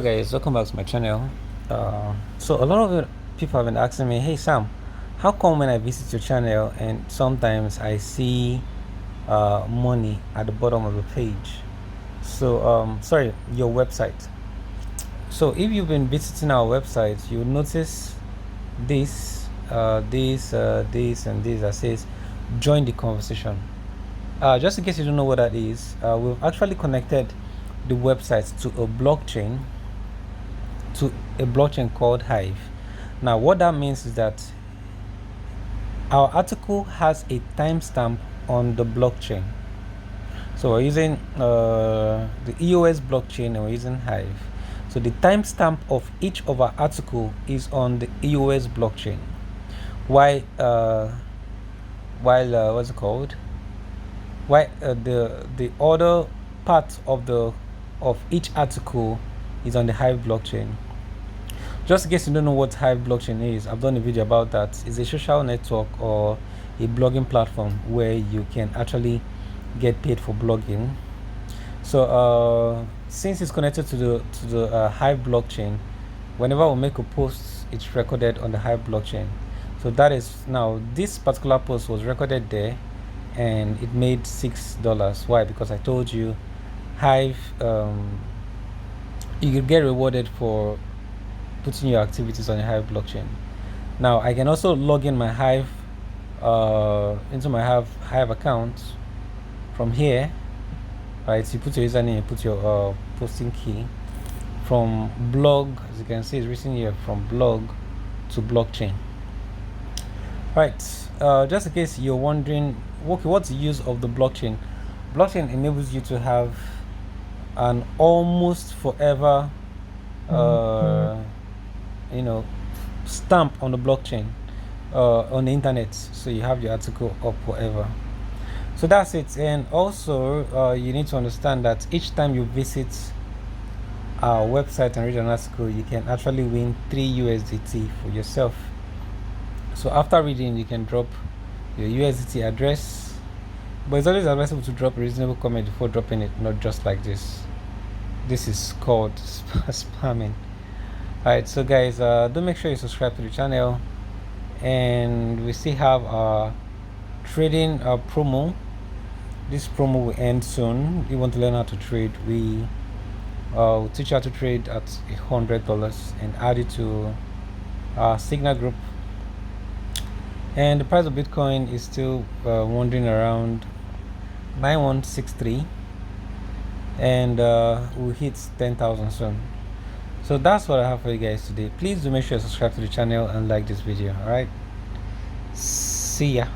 Guys, welcome back to my channel. So a lot of people have been asking me, hey Sam, how come when I visit your channel and sometimes I see money at the bottom of the page? So sorry, your website. So if you've been visiting our website, you'll notice this this and this that says join the conversation. Just in case you don't know what that is, we've actually connected the website to a blockchain called Hive. Now what that means is that our article has a timestamp on the blockchain. So we're using the EOS blockchain and we're using Hive. So the timestamp of each of our article is on the EOS blockchain. While what's it called? Why the other part of each article is on the Hive blockchain. Just in case you don't know what Hive Blockchain is, I've done a video about that. It's a social network or a blogging platform where you can actually get paid for blogging. So since it's connected to the Hive blockchain, whenever we make a post, it's recorded on the Hive blockchain. So that is now this particular post was recorded there, and it made $6. Why? Because I told you, Hive, you could get rewarded for putting your activities on the Hive blockchain. Now I can also log in my Hive into my Hive account from here. Right, so you put your username, you put your posting key. From blog, as you can see, it's written here from blog to blockchain. Right, just in case you're wondering, okay, what's the use of the blockchain? Blockchain enables you to have an almost forever stamp on the blockchain, on the internet, so you have your article up forever. So that's it. And also you need to understand that each time you visit our website and read an article, you can actually win 3 USDT for yourself. So after reading, you can drop your USDT address, but it's always advisable to drop a reasonable comment before dropping it, not just like this. This is called spamming. Alright, so guys, do make sure you subscribe to the channel, and we still have our trading promo. This promo will end soon. If you want to learn how to trade, we will teach you how to trade at $100 and add it to our Signal group. And the price of Bitcoin is still wandering around 9163, and we'll hit 10,000 soon. So that's what I have for you guys today. Please do make sure you subscribe to the channel and like this video. All right, see ya.